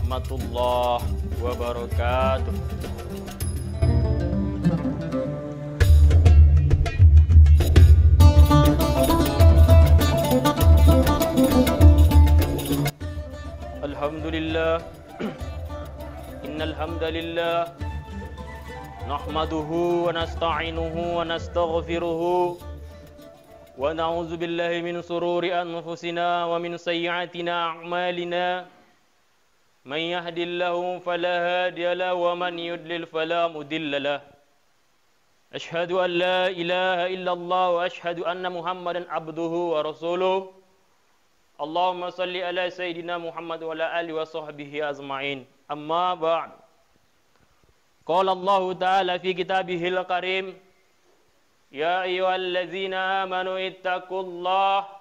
warahmatullahi wabarakatuh. Alhamdulillah, innal hamdalillah nahmaduhu wa nasta'inuhu wa nastaghfiruhu wa na'udzu billahi min sururi anfusina wa min sayyiatina a'malina. Man yahdihillahu fala hadiya lahu wa man yudlil fala mudilla lahu. Asyhadu an la ilaha illallah wa asyhadu anna Muhammadan abduhu wa rasuluh. Allahumma salli ala Sayyidina Muhammad wa ala alihi wa sahbihi azma'in. Amma ba'd. Qala Allah Ta'ala fi kitabihil karim, ya ayyuhalladzina amanu ittaqullaha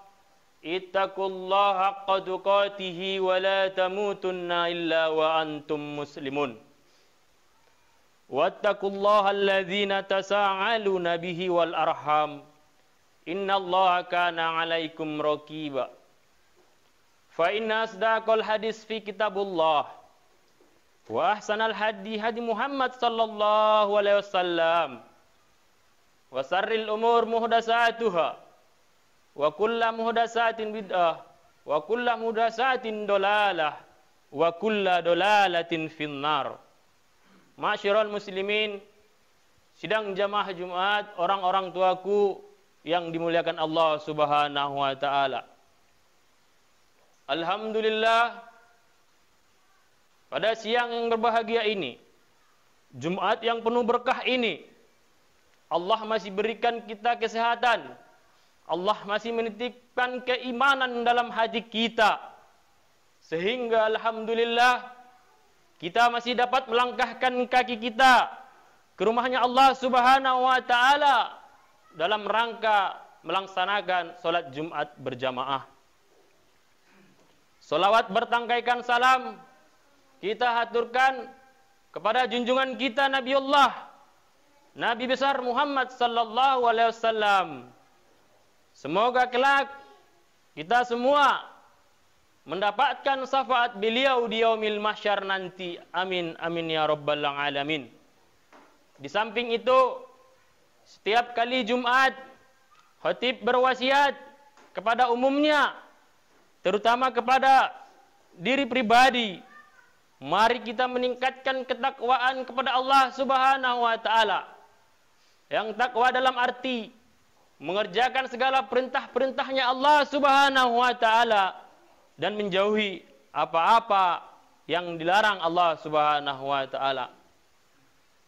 haqqa tuqatihi wa la tamutunna illa wa antum muslimun. Wattaqullaha alladzina tasa'aluna bihi wal arham. Innallaha kana 'alaikum raqiba. Fa inna asdaqal hadis fi kitabullah wa ahsanal hadi hadi Muhammad sallallahu alaihi wasallam wa sarril umur muhdatsatuha wa kullu muhdatsatin bid'ah wa kullu muhdatsatin dalalah wa kullu dalalatin finnar. Ma'syiral muslimin, sidang jamaah Jumat, orang-orang tuaku yang dimuliakan Allah Subhanahu wa taala. Alhamdulillah, pada siang yang berbahagia ini, Jumat yang penuh berkah ini, Allah masih berikan kita kesehatan. Allah masih menitipkan keimanan dalam hati kita. Sehingga alhamdulillah, kita masih dapat melangkahkan kaki kita ke rumahnya Allah Subhanahu wa taala dalam rangka melaksanakan salat Jumat berjamaah. Salawat bertangkaikan salam kita haturkan kepada junjungan kita Nabiullah, Nabi besar Muhammad sallallahu alaihi wasallam. Semoga kelak kita semua mendapatkan syafaat beliau di yaumil mahsyar nanti. Amin amin ya rabbal alamin. Di samping itu, setiap kali Jumat khatib berwasiat kepada umumnya, terutama kepada diri pribadi, mari kita meningkatkan ketakwaan kepada Allah Subhanahu wa taala. Yang takwa dalam arti mengerjakan segala perintah-perintahnya Allah Subhanahu wa taala dan menjauhi apa-apa yang dilarang Allah Subhanahu wa taala.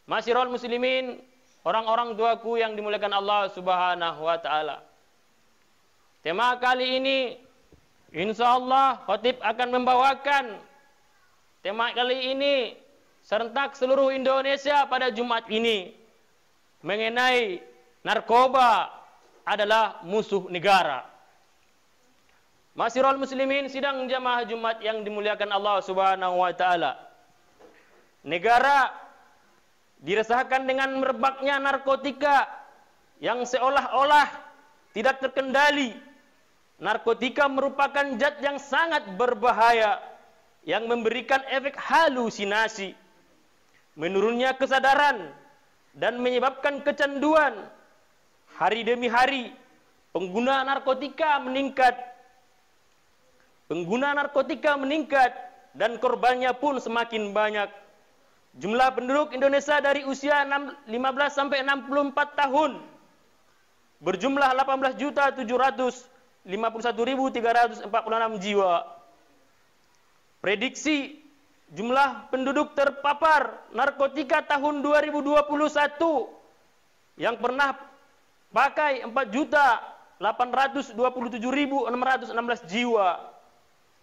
Masyiral muslimin, orang-orang tuaku yang dimuliakan Allah Subhanahu wa taala. Tema kali ini insyaallah khatib akan membawakan tema kali ini serentak seluruh Indonesia pada Jumat ini mengenai narkoba adalah musuh negara. Masyiral muslimin, sidang jamaah Jumat yang dimuliakan Allah Subhanahu wa taala. Negara diresahkan dengan merebaknya narkotika yang seolah-olah tidak terkendali. Narkotika merupakan zat yang sangat berbahaya yang memberikan efek halusinasi, menurunnya kesadaran, dan menyebabkan kecanduan. Hari demi hari, pengguna narkotika meningkat. Pengguna narkotika meningkat dan korbannya pun semakin banyak. Jumlah penduduk Indonesia dari usia 15 sampai 64 tahun berjumlah 18.751.346 jiwa. Prediksi jumlah penduduk terpapar narkotika tahun 2021 yang pernah pakai 4.827.616 jiwa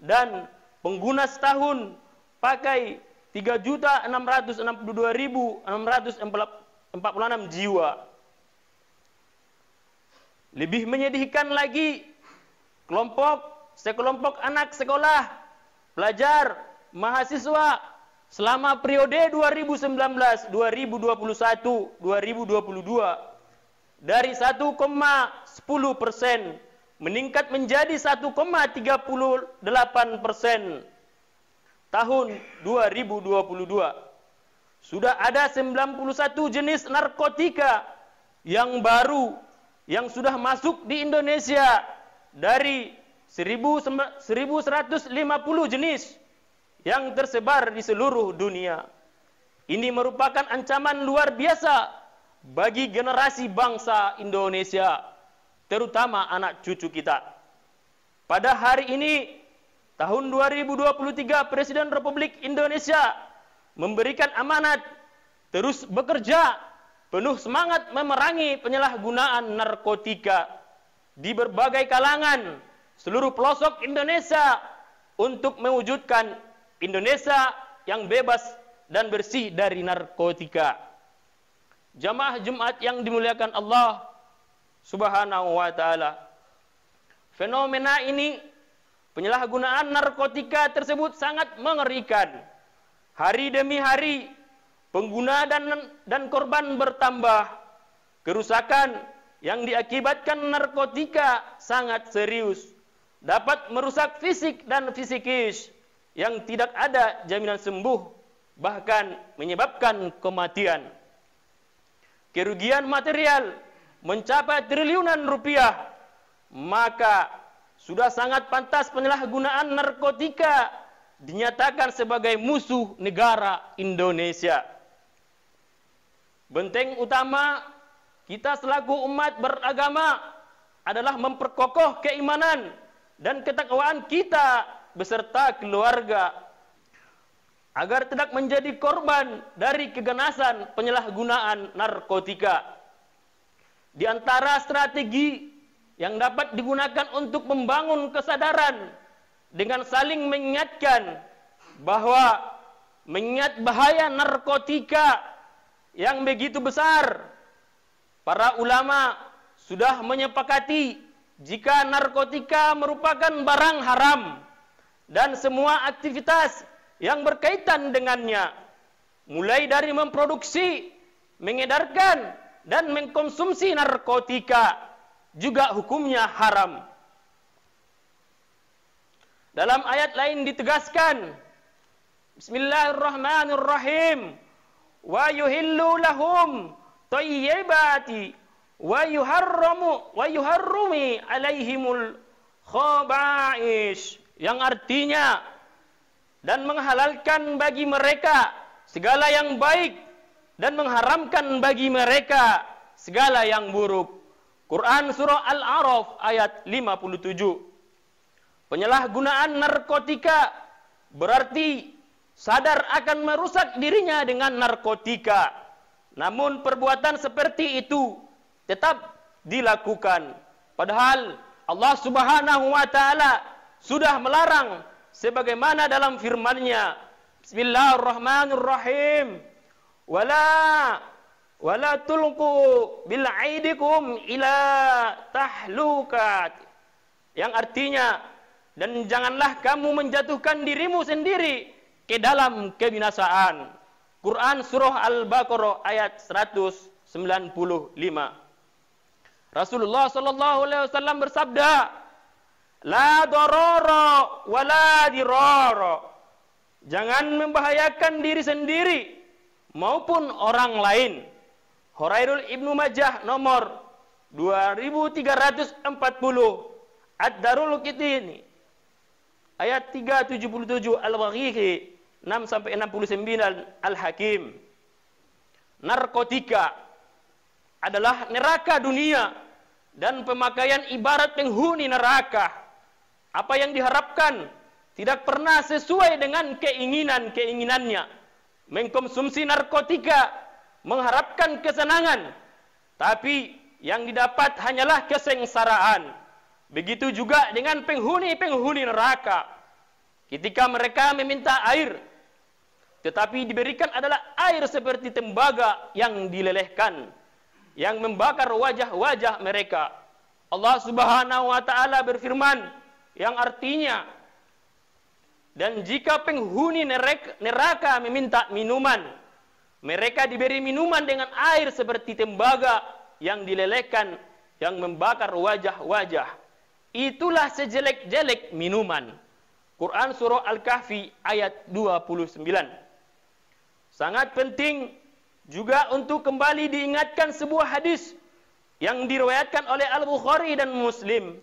dan pengguna setahun pakai 3.662.646 jiwa. Lebih menyedihkan lagi, sekelompok anak sekolah, pelajar, mahasiswa selama periode 2019, 2021, 2022 dari 1,10% meningkat menjadi 1,38%. tahun 2022 sudah ada 91 jenis narkotika yang baru yang sudah masuk di Indonesia dari 1.150 jenis yang tersebar di seluruh dunia. Ini merupakan ancaman luar biasa bagi generasi bangsa Indonesia, terutama anak cucu kita. Pada hari ini, tahun 2023, Presiden Republik Indonesia memberikan amanat terus bekerja penuh semangat memerangi penyalahgunaan narkotika di berbagai kalangan seluruh pelosok Indonesia untuk mewujudkan Indonesia yang bebas dan bersih dari narkotika. Jamaah Jumat yang dimuliakan Allah Subhanahu wa taala. Fenomena ini, penyalahgunaan narkotika tersebut sangat mengerikan. Hari demi hari pengguna dan korban bertambah. Kerusakan yang diakibatkan narkotika sangat serius, dapat merusak fisik dan psikis yang tidak ada jaminan sembuh, bahkan menyebabkan kematian. Kerugian material mencapai triliunan rupiah, maka sudah sangat pantas penyalahgunaan narkotika dinyatakan sebagai musuh negara Indonesia. Benteng utama kita selaku umat beragama adalah memperkokoh keimanan dan ketakwaan kita beserta keluarga agar tidak menjadi korban dari keganasan penyalahgunaan narkotika. Di antara strategi yang dapat digunakan untuk membangun kesadaran dengan saling mengingatkan bahwa mengingat bahaya narkotika yang begitu besar, para ulama sudah menyepakati jika narkotika merupakan barang haram dan semua aktivitas yang berkaitan dengannya, mulai dari memproduksi, mengedarkan, dan mengkonsumsi narkotika, juga hukumnya haram. Dalam ayat lain ditegaskan, Bismillahirrahmanirrahim, wa yuhillu lahum thayyibati wa yuharrumi alaihimul khaba'is, yang artinya dan menghalalkan bagi mereka segala yang baik dan mengharamkan bagi mereka segala yang buruk. Quran surah Al-A'raf ayat 57. Penyalahgunaan narkotika berarti sadar akan merusak dirinya dengan narkotika. Namun perbuatan seperti itu tetap dilakukan. Padahal Allah Subhanahu wa taala sudah melarang sebagaimana dalam firman-Nya, Bismillahirrahmanirrahim, wala tulqu bil aidikum ila tahlukat, yang artinya, dan janganlah kamu menjatuhkan dirimu sendiri ke dalam kebinasaan. Quran surah Al-Baqarah ayat 195. Rasulullah sallallahu alaihi wasallam bersabda, la darara wa la dirara. Jangan membahayakan diri sendiri maupun orang lain. Hurairul Ibnu Majah nomor 2340. Ad-Darul Qutni ayat 377, Al-Baghiqi 6-69, Al-Hakim. Narkotika adalah neraka dunia dan pemakaian ibarat penghuni neraka. Apa yang diharapkan tidak pernah sesuai dengan keinginannya. Mengkonsumsi narkotika mengharapkan kesenangan, tapi yang didapat hanyalah kesengsaraan. Begitu juga dengan penghuni-penghuni neraka. Ketika mereka meminta air, tetapi diberikan adalah air seperti tembaga yang dilelehkan, yang membakar wajah-wajah mereka. Allah Subhanahu wa taala berfirman, yang artinya, dan jika penghuni neraka meminta minuman, mereka diberi minuman dengan air seperti tembaga yang dilelehkan, yang membakar wajah-wajah. Itulah sejelek-jelek minuman. Quran surah Al-Kahfi ayat 29. Sangat penting juga untuk kembali diingatkan sebuah hadis yang diriwayatkan oleh Al-Bukhari dan Muslim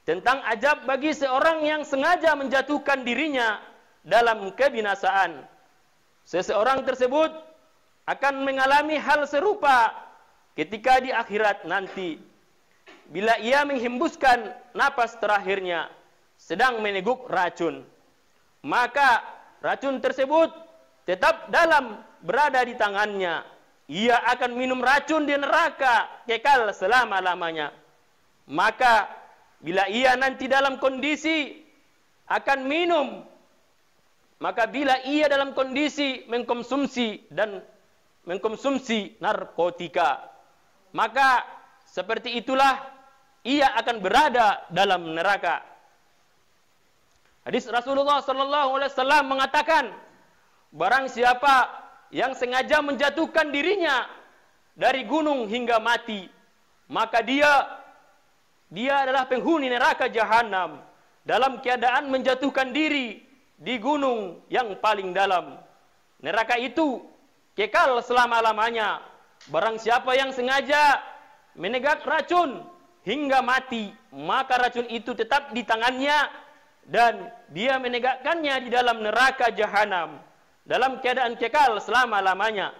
tentang azab bagi seorang yang sengaja menjatuhkan dirinya dalam kebinasaan. Seseorang tersebut akan mengalami hal serupa ketika di akhirat nanti, bila ia menghembuskan napas terakhirnya sedang meneguk racun, maka racun tersebut tetap berada di tangannya. Ia akan minum racun di neraka kekal selama-lamanya. Maka bila ia nanti dalam kondisi akan minum, maka bila ia dalam kondisi mengkonsumsi narkotika, maka seperti itulah ia akan berada dalam neraka. Hadis Rasulullah SAW mengatakan, barang siapa yang sengaja menjatuhkan dirinya dari gunung hingga mati, maka dia adalah penghuni neraka jahanam dalam keadaan menjatuhkan diri di gunung yang paling dalam. Neraka itu kekal selama-lamanya. Barang siapa yang sengaja menegak racun hingga mati, maka racun itu tetap di tangannya dan dia menegakkannya di dalam neraka jahanam dalam keadaan kekal selama-lamanya.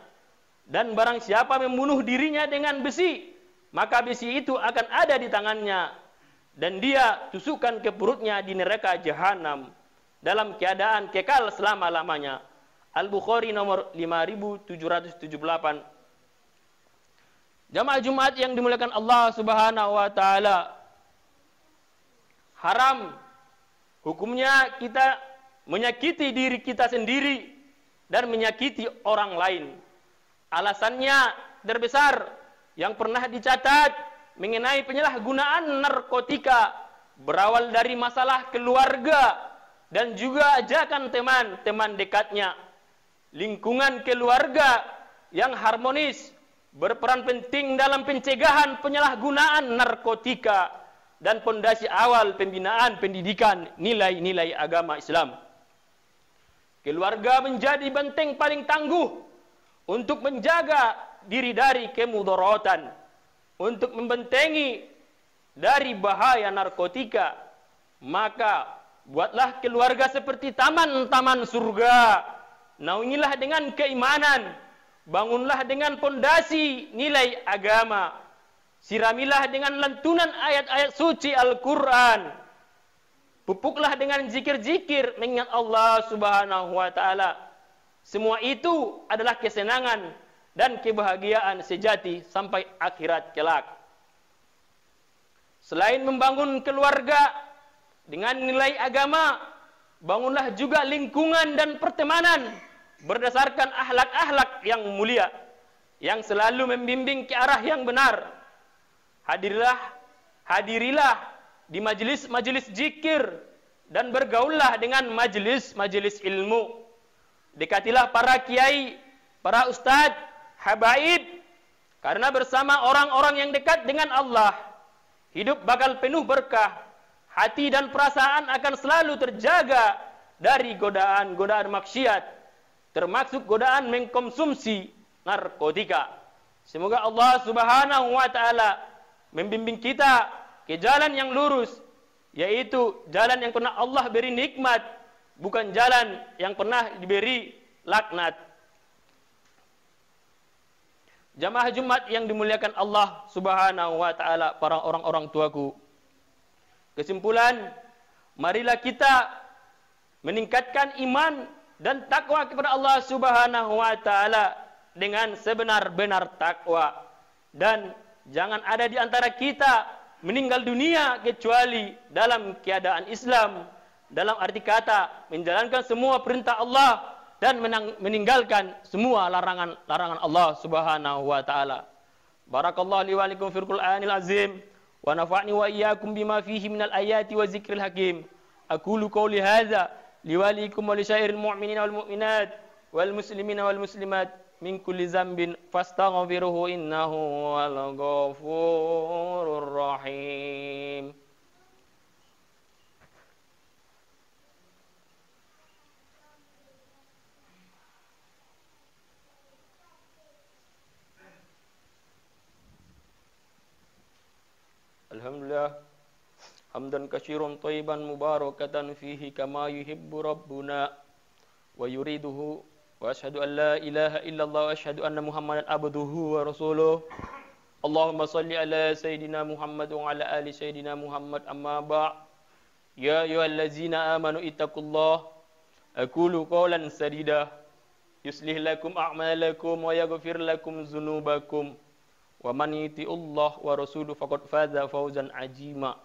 Dan barang siapa membunuh dirinya dengan besi, maka besi itu akan ada di tangannya dan dia tusukkan ke perutnya di neraka jahanam dalam keadaan kekal selama-lamanya. Al-Bukhari nomor 5778. Jamaah Jumat yang dimuliakan Allah Subhanahu wa taala, haram hukumnya kita menyakiti diri kita sendiri dan menyakiti orang lain. Alasannya terbesar yang pernah dicatat mengenai penyalahgunaan narkotika berawal dari masalah keluarga dan juga ajakan teman-teman dekatnya. Lingkungan keluarga yang harmonis berperan penting dalam pencegahan penyalahgunaan narkotika dan pondasi awal pembinaan pendidikan nilai-nilai agama Islam. Keluarga menjadi benteng paling tangguh untuk menjaga diri dari kemudaratan, untuk membentengi dari bahaya narkotika. Maka buatlah keluarga seperti taman-taman surga. Naungilah dengan keimanan, bangunlah dengan pondasi nilai agama, siramilah dengan lantunan ayat-ayat suci Al-Quran, pupuklah dengan zikir-zikir mengingat Allah Subhanahu wa taala. Semua itu adalah kesenangan dan kebahagiaan sejati sampai akhirat kelak. Selain membangun keluarga dengan nilai agama, bangunlah juga lingkungan dan pertemanan berdasarkan akhlak-akhlak yang mulia yang selalu membimbing ke arah yang benar. Hadirilah di majelis-majelis zikir dan bergaullah dengan majelis-majelis ilmu. Dekatilah para kiai, para ustadz, habaib, karena bersama orang-orang yang dekat dengan Allah, hidup bakal penuh berkah. Hati dan perasaan akan selalu terjaga dari godaan-godaan maksiat, termasuk godaan mengkonsumsi narkotika. Semoga Allah Subhanahu wa taala membimbing kita ke jalan yang lurus, yaitu jalan yang pernah Allah beri nikmat, bukan jalan yang pernah diberi laknat. Jamaah Jumat yang dimuliakan Allah Subhanahu wa taala, para orang-orang tuaku. Kesimpulan, marilah kita meningkatkan iman dan takwa kepada Allah Subhanahu wa taala dengan sebenar-benar takwa, dan jangan ada di antara kita meninggal dunia kecuali dalam keadaan Islam, dalam arti kata menjalankan semua perintah Allah dan meninggalkan semua larangan Allah Subhanahu wa taala. Barakallahu li wa lakum fil Qur'anil azim wa nafa'ni wa iyyakum bima fihi minal ayati wa zikril hakim. Aqulu qawli hadza li wa lakum wa li syairil mu'minina wal mu'minat wal muslimina wal muslimat min kulli zambin fastaghfiruhu innahu wal ghafurur rahim. Alhamdulillah hamdan katsiran thayyiban mubarakatan fihi kama yuhibbu rabbuna wa yuriduhu wa asyhadu an la ilaha illallah wa asyhadu anna Muhammadan abduhu wa rasuluh. Allahumma salli ala Sayyidina Muhammad wa ala ali Sayyidina Muhammad amma ba' ya ayyuhallazina amanu ittaqullah aqulu qawlan sadida yuslih lakum a'malakum wa yaghfir lakum dzunubakum wa man yuti'illah wa rasuluhu faqad faza fawzan ajima.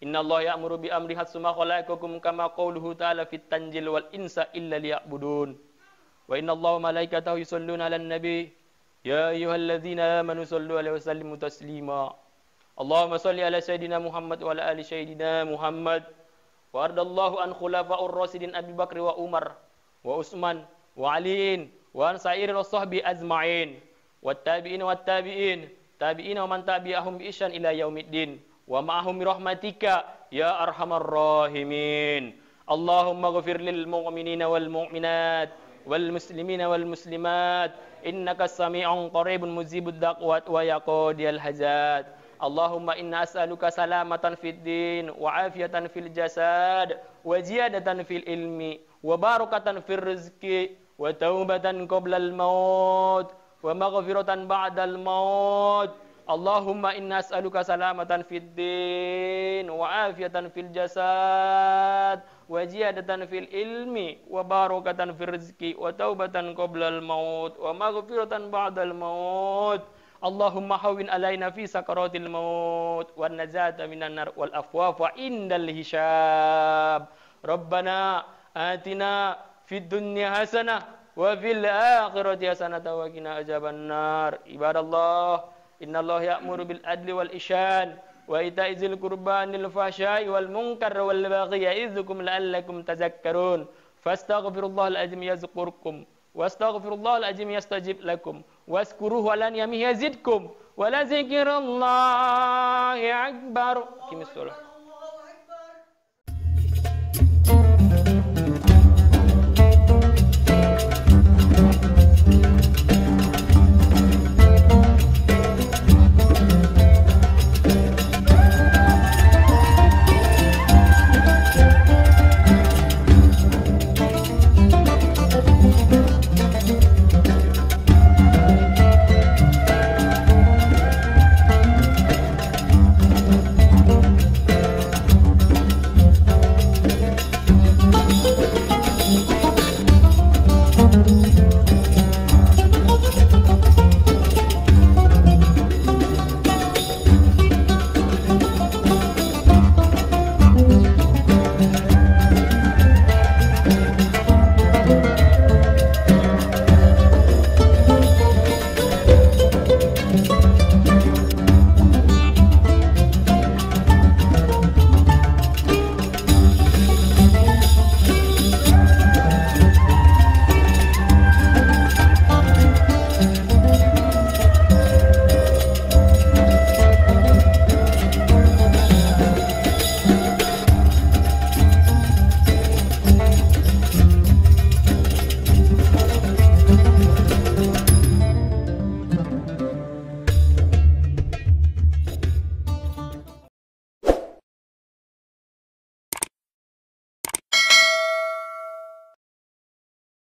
Innallaha ya'muru bi amri hatsuma khalaqakum kama qauluhu ta'ala fit tanjil wal insa illa liya'budun. Wa innallaha malaikatahu yusholluna 'alan nabi ya ayyuhalladzina amanu shallu 'alaihi wa sallimu taslima. Allahumma shalli ala sayidina Muhammad wa ala ali sayidina Muhammad. Wa ardallahu an khulafa'ur rasyidin Abi Bakr wa Umar wa Utsman wa Aliin wa an sa'iril sahbi ajma'in. Wattabi'in wattabi'in tabi'in wa man tabi'ahum bi ihsan ila yaumiddin wa ma'ahum bi rahmatika ya arhamar rahimin. Allahumma ighfir lil mu'minina wal mu'minat wal muslimina wal muslimat innaka sami'un qaribun mujibud da'wat wa yaqdiyal hajat. Allahumma inna as'aluka salamatan fid din wa afiyatan fil jasad wa ziyadatan fil ilmi wa barakatan fil rizqi wa taubatan qabla al maut wa maghfiratan ba'dal maut. Allahumma inna as'aluka salamatan fid din wa afiyatan fil jasad wa ziyadatan fil ilmi wa barakatan fil rizqi wa taubatan qablal maut wa maghfiratan ba'dal maut. Allahumma hawwin alaina fi sakaratil maut wan najata minan nar wal afwafa indal hisab. Rabbana atina fid dunya hasanah wa fil akhirati hasanatan wa qina adzabannar. Ibadallah, innallaha ya'muru bil adli wal ihsan wa ita'i dzil qurba wal fahsya'i wal munkar wal baghi ya'idzukum la'allakum tadhakkarun. Fastaghfirullahal azim yazkurkum wastaghfirullahal azim yastajib lakum wazkuruhu ala ni'amihi yazidkum wa la dzikrullahi akbar. Qimis shalah.